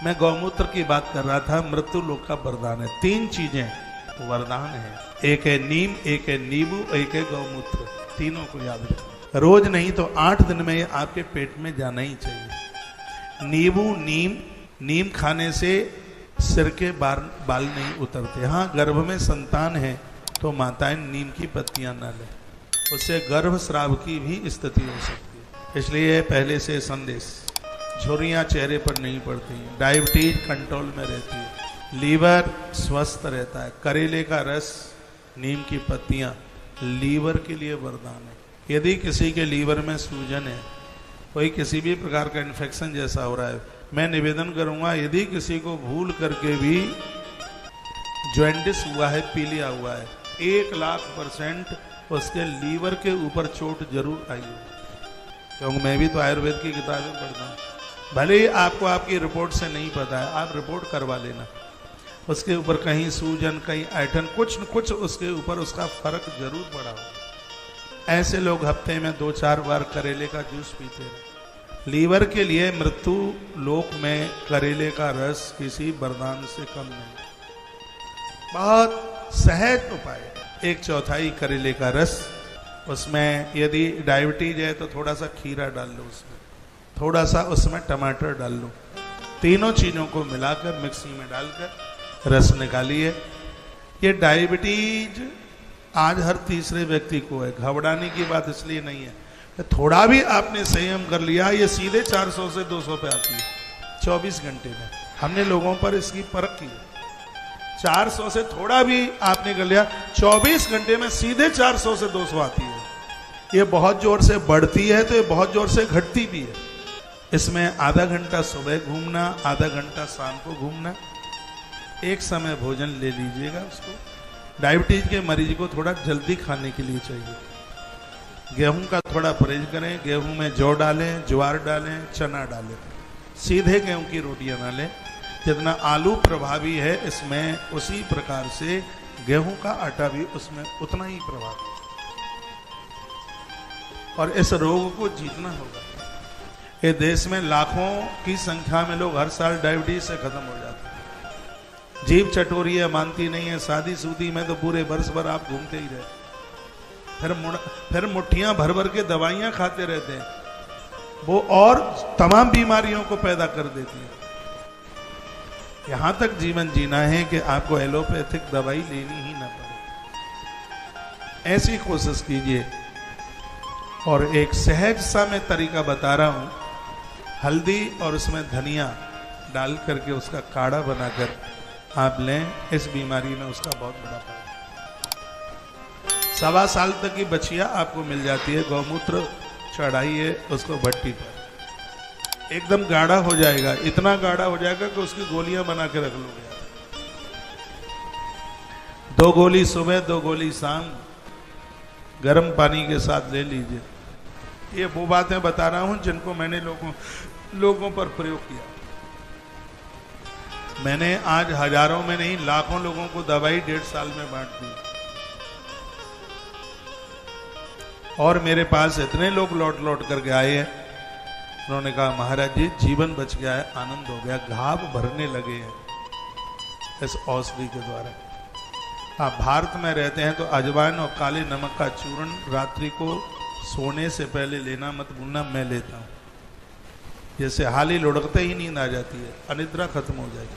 मैं गौमूत्र की बात कर रहा था। मृत्यु लोक का वरदान है। 3 चीजें वरदान है। एक है नीम, एक है नींबू, एक है गौमूत्र। तीनों को याद रखना। रोज नहीं तो 8 दिन में ये आपके पेट में जाना ही चाहिए। नींबू, नीम खाने से सिर के बाल नहीं उतरते। हाँ, गर्भ में संतान है तो माताएं नीम की पत्तियां न लें, उससे गर्भ स्राव की भी स्थिति हो सकती है। इसलिए पहले से संदेश, झुर्रियाँ चेहरे पर नहीं पड़ती, डायबिटीज कंट्रोल में रहती है, लीवर स्वस्थ रहता है। करेले का रस, नीम की पत्तियां लीवर के लिए वरदान है। यदि किसी के लीवर में सूजन है, कोई किसी भी प्रकार का इन्फेक्शन जैसा हो रहा है, मैं निवेदन करूंगा, यदि किसी को भूल करके भी जॉइंटिस हुआ है, पीलिया हुआ है, 1,00,000% उसके लीवर के ऊपर चोट जरूर आई हो। क्योंकि मैं भी तो आयुर्वेद की किताबें पढ़ता हूँ। भले ही आपको आपकी रिपोर्ट से नहीं पता है, आप रिपोर्ट करवा लेना। उसके ऊपर कहीं सूजन, कहीं ऐठन, कुछ न कुछ उसके ऊपर उसका फर्क जरूर पड़ा हो। ऐसे लोग हफ्ते में 2-4 बार करेले का जूस पीते हैं। लीवर के लिए मृत्यु लोक में करेले का रस किसी वरदान से कम नहीं। बहुत सहज उपाय है। 1/4 करेले का रस, उसमें यदि डायबिटीज है तो थोड़ा सा खीरा डाल लो, उसमें थोड़ा सा उसमें टमाटर डाल लो। तीनों चीज़ों को मिलाकर मिक्सी में डालकर रस निकालिए। ये डायबिटीज आज हर तीसरे व्यक्ति को है। घबराने की बात इसलिए नहीं है। थोड़ा भी आपने संयम कर लिया, ये सीधे 400 से 200 पे आती है 24 घंटे में। हमने लोगों पर इसकी परख की है। 400 से थोड़ा भी आपने कर लिया, 24 घंटे में सीधे 400 से 200 आती है। ये बहुत जोर से बढ़ती है तो ये बहुत जोर से घटती भी है। इसमें आधा घंटा सुबह घूमना, आधा घंटा शाम को घूमना, एक समय भोजन ले लीजिएगा उसको। डायबिटीज के मरीज को थोड़ा जल्दी खाने के लिए चाहिए। गेहूं का थोड़ा परहेज करें। गेहूं में जौ डालें, ज्वार डालें, चना डालें। सीधे गेहूं की रोटियां ना लें। जितना आलू प्रभावी है इसमें, उसी प्रकार से गेहूं का आटा भी उसमें उतना ही प्रभावी। और इस रोग को जीतना होगा। ये देश में लाखों की संख्या में लोग हर साल डायबिटीज से खत्म हो जाते हैं। जीभ चटोरी है, मानती नहीं है। शादी सूदी में तो पूरे वर्ष भर आप घूमते ही रहे, फिर मुट्ठियां भर भर के दवाइयां खाते रहते हैं। वो और तमाम बीमारियों को पैदा कर देती है। यहां तक जीवन जीना है कि आपको एलोपैथिक दवाई लेनी ही ना पड़े। ऐसी कोशिश कीजिए। और एक सहज सा मैं तरीका बता रहा हूं। हल्दी और उसमें धनिया डाल करके उसका काढ़ा बनाकर आप लें। इस बीमारी में उसका बहुत बड़ा फायदा। 1.25 साल तक की बछिया आपको मिल जाती है। गौमूत्र चढ़ाइए उसको भट्टी पर, एकदम गाढ़ा हो जाएगा। इतना गाढ़ा हो जाएगा कि उसकी गोलियां बना के रख लोगे। 2 गोली सुबह, 2 गोली शाम गर्म पानी के साथ ले लीजिए। ये वो बातें बता रहा हूं जिनको मैंने लोगों पर प्रयोग किया। मैंने आज हजारों में नहीं, लाखों लोगों को दवाई 1.5 साल में बांट दी। और मेरे पास इतने लोग लौट करके आए हैं, उन्होंने कहा महाराज जी जीवन बच गया है, आनंद हो गया, घाव भरने लगे हैं इस औषधि के द्वारा। आप भारत में रहते हैं तो अजवाइन और काले नमक का चूर्ण रात्रि को सोने से पहले लेना मत भूलना। मैं लेता हूँ। जैसे हाल ही लुढ़कते ही नींद आ जाती है, अनिद्रा खत्म हो जाएगी।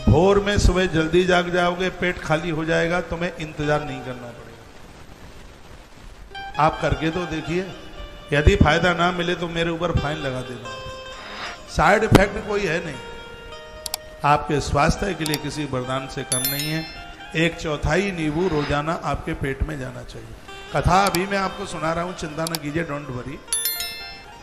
भोर में सुबह जल्दी जाग जाओगे, पेट खाली हो जाएगा, तुम्हें इंतजार नहीं करना पड़ेगा। आप करके तो देखिए। यदि फायदा ना मिले तो मेरे ऊपर फाइन लगा देना। साइड इफेक्ट कोई है नहीं। आपके स्वास्थ्य के लिए किसी वरदान से कम नहीं है। 1/4 नींबू रोजाना आपके पेट में जाना चाहिए। कथा अभी मैं आपको सुना रहा हूँ, चिंता न कीजिए, डोंट वरी।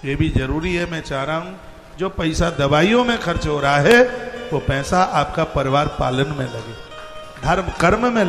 ये भी जरूरी है। मैं चाह रहा हूँ जो पैसा दवाइयों में खर्च हो रहा है वो पैसा आपका परिवार पालन में लगे, धर्म कर्म में